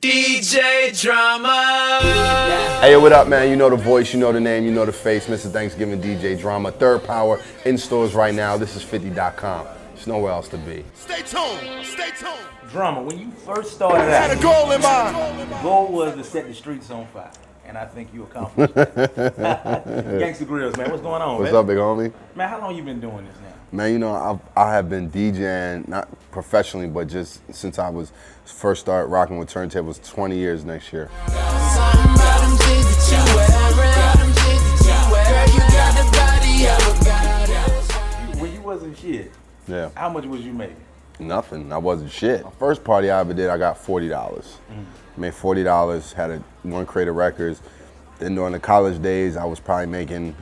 DJ Drama. Hey, yo, what up, man? You know the voice, you know the name, you know the face. Mr. Thanksgiving DJ Drama. Third Power in stores right now. This is 50.com. There's nowhere else to be. Stay tuned. Stay tuned. Drama, when you first started out, I had a goal in mind. the goal was to set the streets on fire. And I think you accomplished that. Gangsta grillz, man. What's going on, What's man? up, big homie? Man, how long you been doing this now? Man, you know, I have been DJing, not professionally, but just since I was first started rocking with turntables, 20 years next year. When you wasn't shit, Yeah. how much was you making? Nothing. I wasn't shit. My first party I ever did, I got $40. Made $40, had one crate of records. Then during the college days, I was probably making,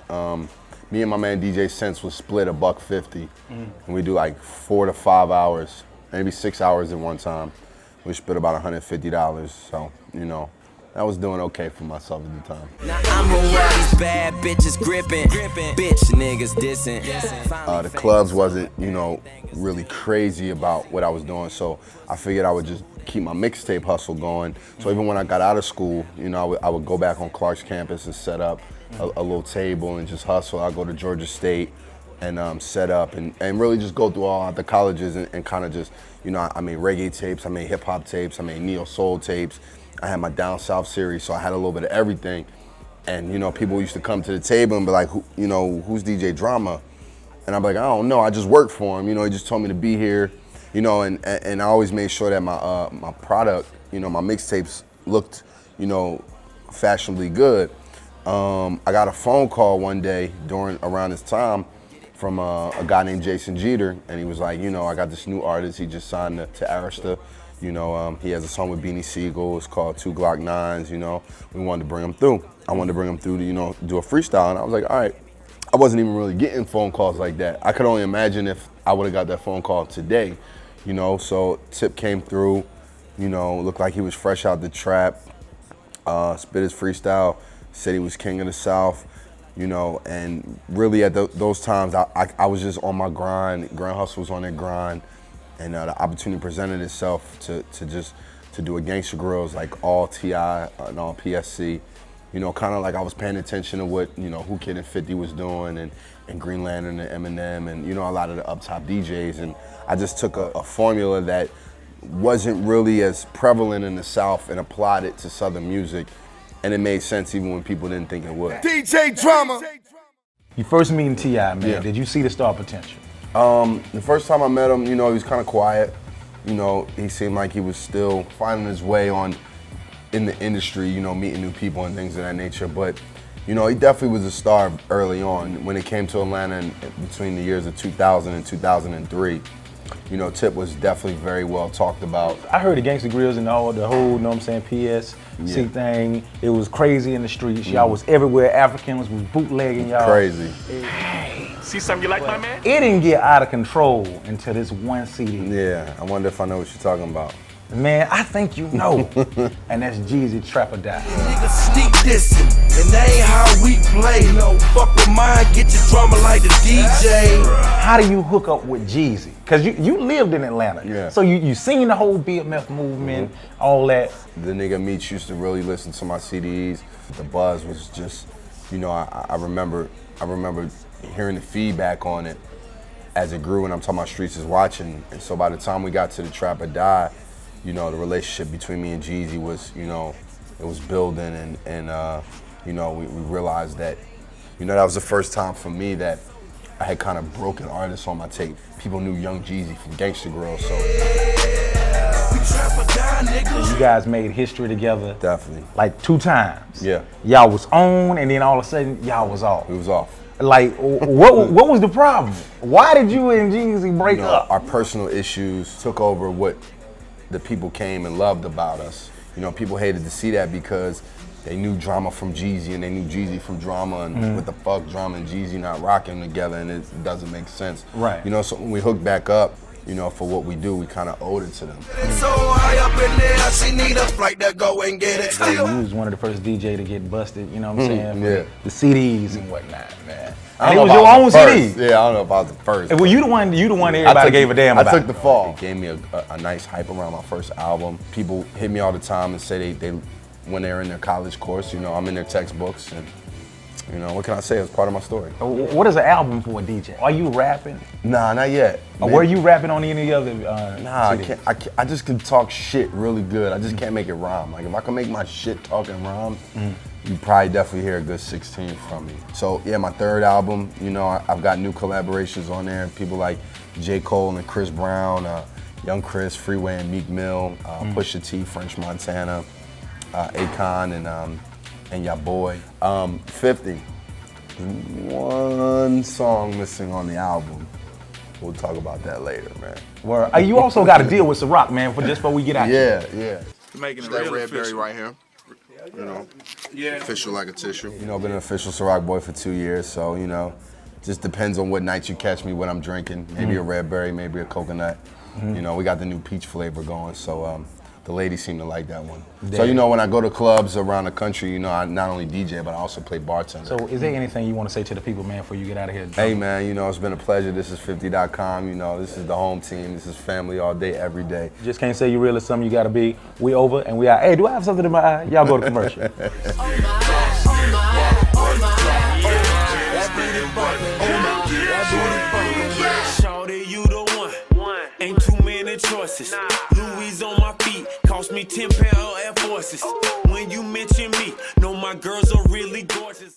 me and my man DJ Sense was split $150. And we do like 4 to 5 hours, maybe 6 hours at one time. We split about $150. So, you know, I was doing okay for myself at the time. Now I'm around these bad bitches gripping, bitch niggas dissing. The clubs wasn't, you know, really crazy about what I was doing, so I figured I would just keep my mixtape hustle going. So even when I got out of school, you know, I would go back on Clark's campus and set up a little table and just hustle. I'd go to Georgia State and set up and really just go through all the colleges and kind of just, you know, I made reggae tapes, I made hip hop tapes, I made neo soul tapes. I had my Down South series, so I had a little bit of everything. And, you know, people used to come to the table and be like, you know, who's DJ Drama? And I'm like, I don't know, I just worked for him. You know, he just told me to be here. You know, and I always made sure that my product, you know, my mixtapes looked, you know, fashionably good. I got a phone call one day around this time from a guy named Jason Jeter, and he was like, you know, I got this new artist, he just signed to Arista. You know, he has a song with Beanie Siegel, it's called 2 Glock 9s, you know. We wanted to bring him through. I wanted to bring him through to, you know, do a freestyle, and I was like, all right. I wasn't even really getting phone calls like that. I could only imagine if I would have got that phone call today, you know. So Tip came through, you know, looked like he was fresh out the trap, spit his freestyle, said he was king of the South, you know, and really at those times, I was just on my grind. Grand Hustle was on their grind. And the opportunity presented itself to do a gangsta grillz like all T.I. and all PSC. You know, kind of like I was paying attention to what, you know, Who Kid and 50 was doing and Green Lantern and Eminem and, you know, a lot of the up top DJs. And I just took a formula that wasn't really as prevalent in the South and applied it to Southern music. And it made sense even when people didn't think it would. DJ Drama. You first meeting T.I., man, Yeah. did you see the star potential? The first time I met him, you know, he was kind of quiet. You know, he seemed like he was still finding his way in the industry, you know, meeting new people and things of that nature. But, you know, he definitely was a star early on. When it came to Atlanta between the years of 2000 and 2003, you know, Tip was definitely very well talked about. I heard the gangsta grillz and all the whole, you know what I'm saying, PSC thing. It was crazy in the streets. Y'all was everywhere. Africans was bootlegging y'all. Crazy. See something you like, my man? It didn't get out of control until this one CD. Yeah, I wonder if I know what you're talking about. Man, I think you know. And that's Jeezy Trap or Die. Niggas sneak dissing, and that ain't how we play. No, fuck with mine, get your drama like the DJ. How do you hook up with Jeezy? Because you lived in Atlanta. Yeah. So you seen the whole BMF movement, all that. The nigga Meech used to really listen to my CDs. The buzz was just, you know, I remember hearing the feedback on it as it grew, and I'm talking about Streets is Watching. And so by the time we got to the Trap or Die, you know, the relationship between me and Jeezy was, you know, it was building, and you know, we realized that, you know, that was the first time for me that I had kind of broken artists on my tape. People knew Young Jeezy from Gangsta Grillz, so. So you guys made history together. Definitely. Like 2 times. Yeah. Y'all was on, and then all of a sudden, y'all was off. We was off. Like, what was the problem? Why did you and Jeezy break up? Our personal issues took over what the people came and loved about us. You know, people hated to see that because they knew Drama from Jeezy and they knew Jeezy from Drama, and what the fuck, Drama and Jeezy not rocking together, and it doesn't make sense. Right. You know, so when we hooked back up, you know, for what we do, we kind of owed it to them. So high up in there, she need a flight to go and get it. You was one of the first DJ to get busted, you know what I'm saying? yeah. The CDs and whatnot, man. I And don't it know was if I your own the first. CD. Yeah, I don't know if I was the first. Well, you the one everybody gave a damn about. I took the fall. It gave me a nice hype around my first album. People hit me all the time and say they when they're in their college course, you know, I'm in their textbooks, and you know, what can I say? It's part of my story. What is an album for a DJ? Are you rapping? Nah, not yet. Or were you rapping on any other Nah, I CD? can't. I just can talk shit really good. I just can't make it rhyme. Like if I can make my shit talk and rhyme, you probably definitely hear a good 16 from me. So yeah, my third album, you know, I've got new collaborations on there. People like J. Cole and Chris Brown, Young Chris, Freeway and Meek Mill, Pusha T, French Montana, Akon and ya boy. 50. One song missing on the album. We'll talk about that later, man. You also got to deal with Ciroc, man, just before we get out. Yeah. Making it That real red berry official. right here. You know, official like a tissue. You know, been an official Ciroc boy for 2 years, so you know, just depends on what nights you catch me, what I'm drinking. Maybe a red berry, maybe a coconut. You know, we got the new peach flavor going, so the ladies seem to like that one. So you know, when I go to clubs around the country, you know, I not only DJ, but I also play bartender. So is there anything you want to say to the people, man, before you get out of here? Hey man, you know, it's been a pleasure. This is 50.com, you know, this is the home team. This is family all day, every day. Just can't say you real or something you got to be. We over and we out. Hey, do I have something in my eye? Y'all go to commercial. Shawty, you the one. Ain't too many choices. Louis on my feet, cost me 10 pair of Air Forces. When you mention me, know my girls are really gorgeous.